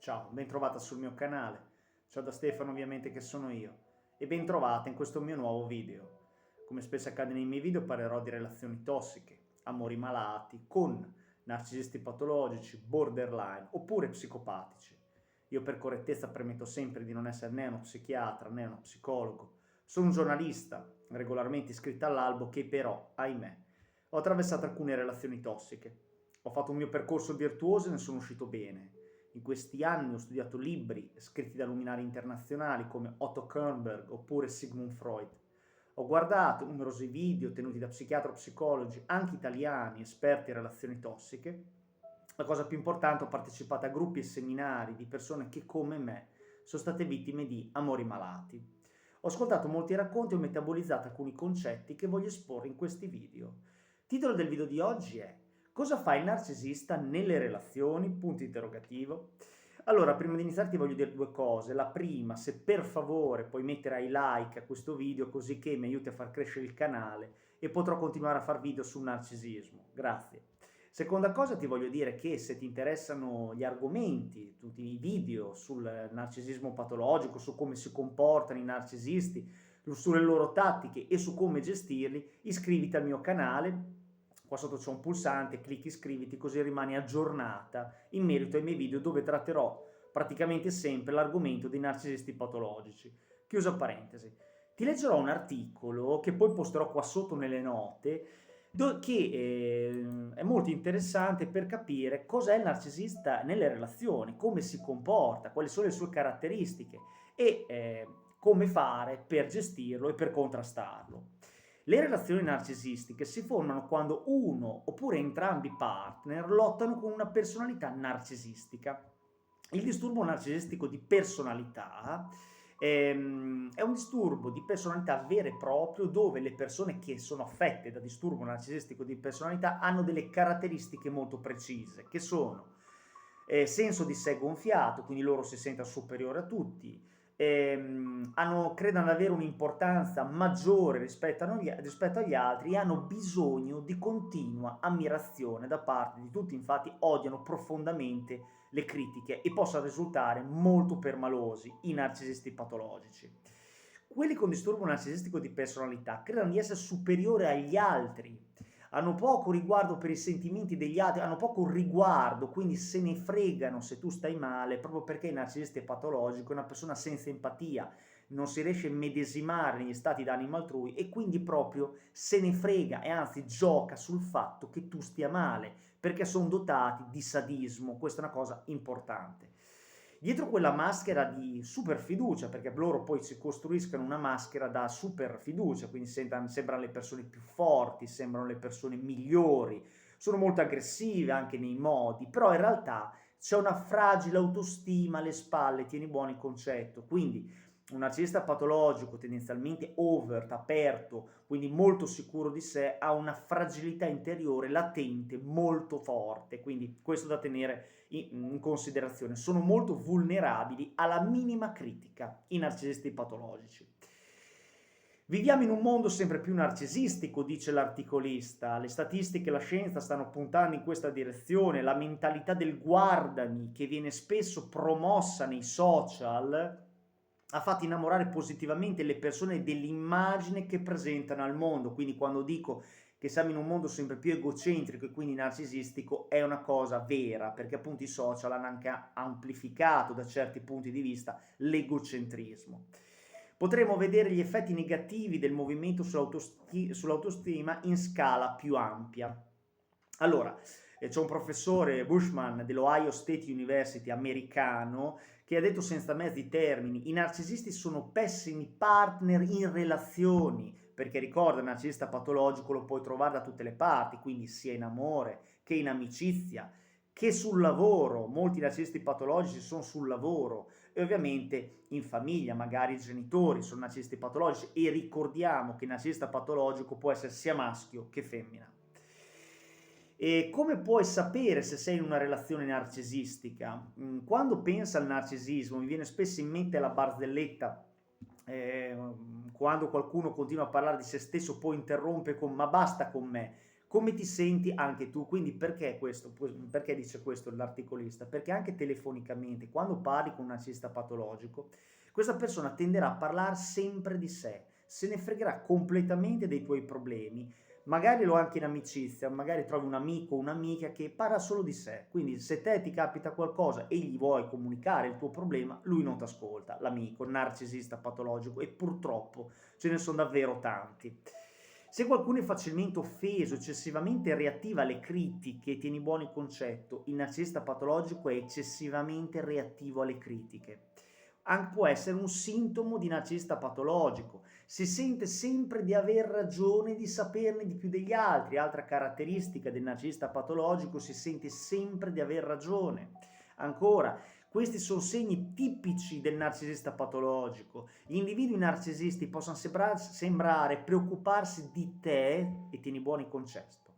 Ciao, ben trovata sul mio canale. Ciao da Stefano, ovviamente, che sono io, e ben trovata in questo mio nuovo video. Come spesso accade nei miei video parlerò di relazioni tossiche, amori malati, con narcisisti patologici, borderline oppure psicopatici. Io per correttezza premetto sempre di non essere né uno psichiatra né uno psicologo. Sono un giornalista, regolarmente iscritto all'albo, che però, ahimè, ho attraversato alcune relazioni tossiche. Ho fatto un mio percorso virtuoso e ne sono uscito bene. In questi anni ho studiato libri scritti da luminari internazionali come Otto Kernberg oppure Sigmund Freud. Ho guardato numerosi video tenuti da psichiatri o psicologi, anche italiani, esperti in relazioni tossiche. La cosa più importante, ho partecipato a gruppi e seminari di persone che, come me, sono state vittime di amori malati. Ho ascoltato molti racconti e ho metabolizzato alcuni concetti che voglio esporre in questi video. Il titolo del video di oggi è: cosa fa il narcisista nelle relazioni? Punto interrogativo. Allora, prima di iniziare ti voglio dire due cose. La prima, se per favore puoi mettere ai like a questo video così che mi aiuti a far crescere il canale e potrò continuare a fare video sul narcisismo. Grazie. Seconda cosa, ti voglio dire che se ti interessano gli argomenti, tutti i video sul narcisismo patologico, su come si comportano i narcisisti, sulle loro tattiche e su come gestirli, iscriviti al mio canale. Qua sotto c'è un pulsante, clicchi iscriviti così rimani aggiornata in merito ai miei video dove tratterò praticamente sempre l'argomento dei narcisisti patologici. Chiusa parentesi. Ti leggerò un articolo che poi posterò qua sotto nelle note che è molto interessante per capire cos'è il narcisista nelle relazioni, come si comporta, quali sono le sue caratteristiche e come fare per gestirlo e per contrastarlo. Le relazioni narcisistiche si formano quando uno oppure entrambi i partner lottano con una personalità narcisistica. Il disturbo narcisistico di personalità è un disturbo di personalità vero e proprio dove le persone che sono affette da disturbo narcisistico di personalità hanno delle caratteristiche molto precise, che sono senso di sé gonfiato, quindi loro si sentono superiori a tutti, credono di avere un'importanza maggiore rispetto agli altri e hanno bisogno di continua ammirazione da parte di tutti, infatti odiano profondamente le critiche e possono risultare molto permalosi i narcisisti patologici. Quelli con disturbo narcisistico di personalità credono di essere superiori agli altri, hanno poco riguardo per i sentimenti degli altri, hanno poco riguardo, quindi se ne fregano se tu stai male, proprio perché il narcisista è patologico, è una persona senza empatia, non si riesce a medesimare negli stati d'animo altrui e quindi proprio se ne frega e anzi gioca sul fatto che tu stia male, perché sono dotati di sadismo, questa è una cosa importante. Dietro quella maschera di super fiducia, perché loro poi si costruiscono una maschera da super fiducia, quindi sembrano le persone più forti, sembrano le persone migliori, sono molto aggressive anche nei modi, però in realtà c'è una fragile autostima alle spalle, tieni buono il concetto, quindi un narcisista patologico, tendenzialmente overt, aperto, quindi molto sicuro di sé, ha una fragilità interiore latente molto forte, quindi questo da tenere in considerazione. Sono molto vulnerabili alla minima critica i narcisisti patologici. Viviamo in un mondo sempre più narcisistico, dice l'articolista. Le statistiche e la scienza stanno puntando in questa direzione. La mentalità del guardami, che viene spesso promossa nei social, ha fatto innamorare positivamente le persone dell'immagine che presentano al mondo. Quindi quando dico che siamo in un mondo sempre più egocentrico e quindi narcisistico è una cosa vera, perché appunto i social hanno anche amplificato da certi punti di vista l'egocentrismo. Potremo vedere gli effetti negativi del movimento sull'autostima in scala più ampia. Allora, c'è un professore Bushman dell'Ohio State University americano che ha detto senza mezzi termini: i narcisisti sono pessimi partner in relazioni, perché ricorda, il narcisista patologico lo puoi trovare da tutte le parti, quindi sia in amore che in amicizia, che sul lavoro. Molti narcisisti patologici sono sul lavoro e ovviamente in famiglia, magari i genitori sono narcisisti patologici, e ricordiamo che il narcisista patologico può essere sia maschio che femmina. E come puoi sapere se sei in una relazione narcisistica? Quando penso al narcisismo mi viene spesso in mente la barzelletta, quando qualcuno continua a parlare di se stesso poi interrompe con "ma basta con me", come ti senti anche tu. Quindi perché questo? Perché dice questo l'articolista? Perché anche telefonicamente, quando parli con un narcisista patologico, questa persona tenderà a parlare sempre di sé, se ne fregherà completamente dei tuoi problemi, magari lo anche in amicizia, magari trovi un amico o un'amica che parla solo di sé, quindi se te ti capita qualcosa e gli vuoi comunicare il tuo problema, lui non ti ascolta, l'amico narcisista patologico, e purtroppo ce ne sono davvero tanti. Se qualcuno è facilmente offeso, eccessivamente reattiva alle critiche, tieni buono il concetto, il narcisista patologico è eccessivamente reattivo alle critiche. Può essere un sintomo di narcisista patologico, si sente sempre di aver ragione, di saperne di più degli altri. Altra caratteristica del narcisista patologico, si sente sempre di aver ragione. Ancora, questi sono segni tipici del narcisista patologico. Gli individui narcisisti possono sembrare preoccuparsi di te, e tieni buono il concetto,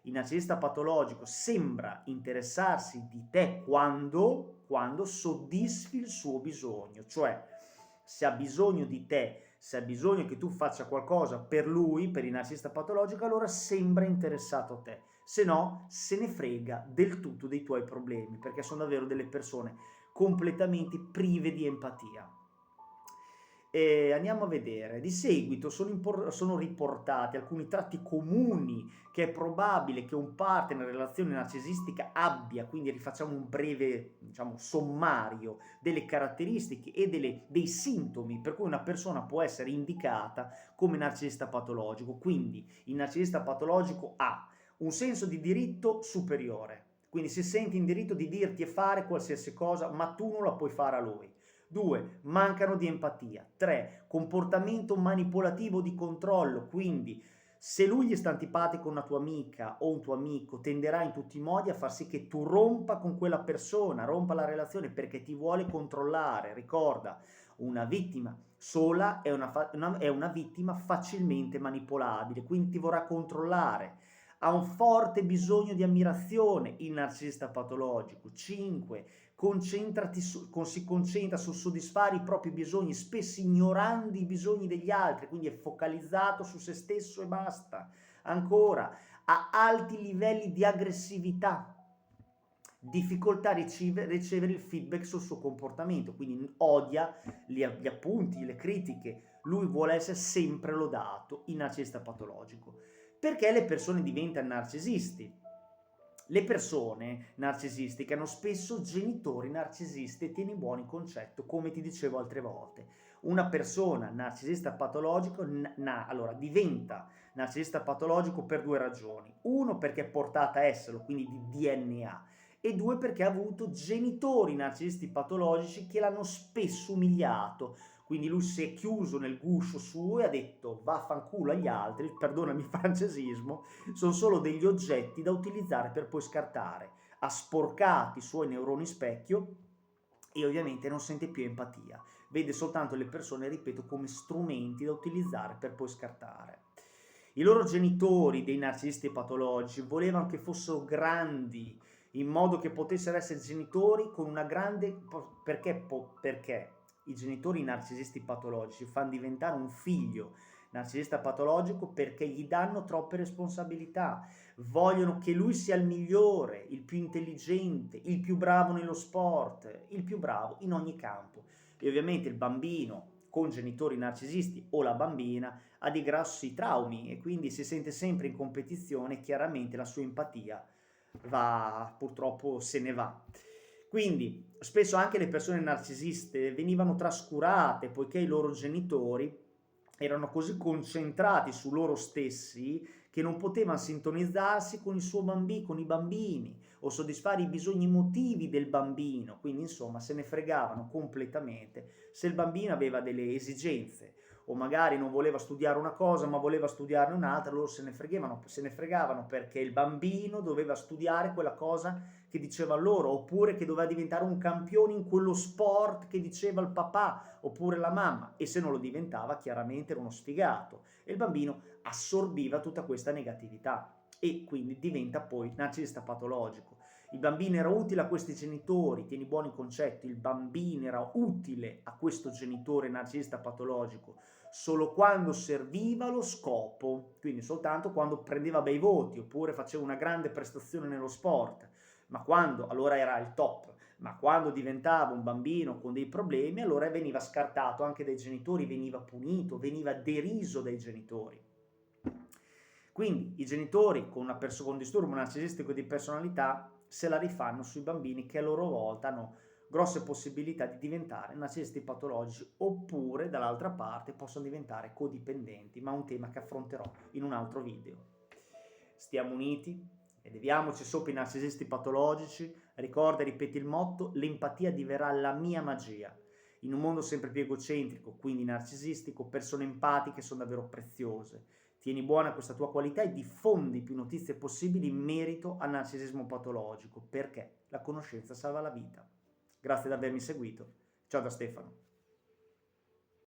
il narcisista patologico sembra interessarsi di te quando soddisfi il suo bisogno, cioè se ha bisogno di te, se ha bisogno che tu faccia qualcosa per lui, per il narcisista patologico, allora sembra interessato a te, se no se ne frega del tutto dei tuoi problemi, perché sono davvero delle persone completamente prive di empatia. E andiamo a vedere. Di seguito sono riportati alcuni tratti comuni che è probabile che un partner in relazione narcisistica abbia, quindi rifacciamo un breve, diciamo, sommario delle caratteristiche e dei sintomi per cui una persona può essere indicata come narcisista patologico. Quindi il narcisista patologico ha un senso di diritto superiore, quindi si sente in diritto di dirti e fare qualsiasi cosa, ma tu non la puoi fare a lui. 2. Mancano di empatia. 3. Comportamento manipolativo di controllo, quindi se lui gli sta antipatico una tua amica o un tuo amico, tenderà in tutti i modi a far sì che tu rompa con quella persona, rompa la relazione perché ti vuole controllare. Ricorda, una vittima sola è una vittima facilmente manipolabile, quindi ti vorrà controllare. Ha un forte bisogno di ammirazione, il narcisista patologico. 5. Si concentra sul soddisfare i propri bisogni, spesso ignorando i bisogni degli altri, quindi è focalizzato su se stesso e basta. Ancora, ha alti livelli di aggressività, difficoltà a ricevere il feedback sul suo comportamento, quindi odia gli appunti, le critiche, lui vuole essere sempre lodato, il narcisista patologico. Perché le persone diventano narcisisti? Le persone narcisistiche hanno spesso genitori narcisisti, e tieni buono il concetto, come ti dicevo altre volte. Una persona narcisista patologico allora diventa narcisista patologico per 2 ragioni. Uno, perché è portata a esserlo, quindi di DNA, e 2, perché ha avuto genitori narcisisti patologici che l'hanno spesso umiliato. Quindi lui si è chiuso nel guscio suo e ha detto vaffanculo agli altri, perdonami il francesismo, sono solo degli oggetti da utilizzare per poi scartare. Ha sporcato i suoi neuroni specchio e ovviamente non sente più empatia. Vede soltanto le persone, ripeto, come strumenti da utilizzare per poi scartare. I loro genitori, dei narcisisti patologici, volevano che fossero grandi, in modo che potessero essere genitori con una grande... Perché i genitori narcisisti patologici fanno diventare un figlio narcisista patologico perché gli danno troppe responsabilità, vogliono che lui sia il migliore, il più intelligente, il più bravo nello sport, il più bravo in ogni campo. E ovviamente il bambino con genitori narcisisti o la bambina ha dei grossi traumi e quindi si sente sempre in competizione e chiaramente la sua empatia purtroppo se ne va. Quindi spesso anche le persone narcisiste venivano trascurate poiché i loro genitori erano così concentrati su loro stessi che non potevano sintonizzarsi con con i bambini o soddisfare i bisogni emotivi del bambino, quindi insomma se ne fregavano completamente se il bambino aveva delle esigenze o magari non voleva studiare una cosa ma voleva studiarne un'altra, loro se ne fregavano perché il bambino doveva studiare quella cosa che diceva loro, oppure che doveva diventare un campione in quello sport che diceva il papà oppure la mamma, e se non lo diventava chiaramente era uno sfigato e il bambino assorbiva tutta questa negatività e quindi diventa poi narcisista patologico. Il bambino era utile a questi genitori, tieni buoni concetti, il bambino era utile a questo genitore narcisista patologico, solo quando serviva lo scopo, quindi soltanto quando prendeva bei voti oppure faceva una grande prestazione nello sport, ma quando allora era il top, ma quando diventava un bambino con dei problemi, allora veniva scartato anche dai genitori, veniva punito, veniva deriso dai genitori. Quindi i genitori con un disturbo narcisistico di personalità se la rifanno sui bambini che a loro volta hanno grosse possibilità di diventare narcisisti patologici oppure dall'altra parte possono diventare codipendenti, ma è un tema che affronterò in un altro video. Stiamo uniti e leviamoci sopra i narcisisti patologici. Ricorda e ripeti il motto: l'empatia diverrà la mia magia. In un mondo sempre più egocentrico, quindi narcisistico, persone empatiche sono davvero preziose. Tieni buona questa tua qualità e diffondi più notizie possibili in merito al narcisismo patologico, perché la conoscenza salva la vita. Grazie di avermi seguito. Ciao da Stefano.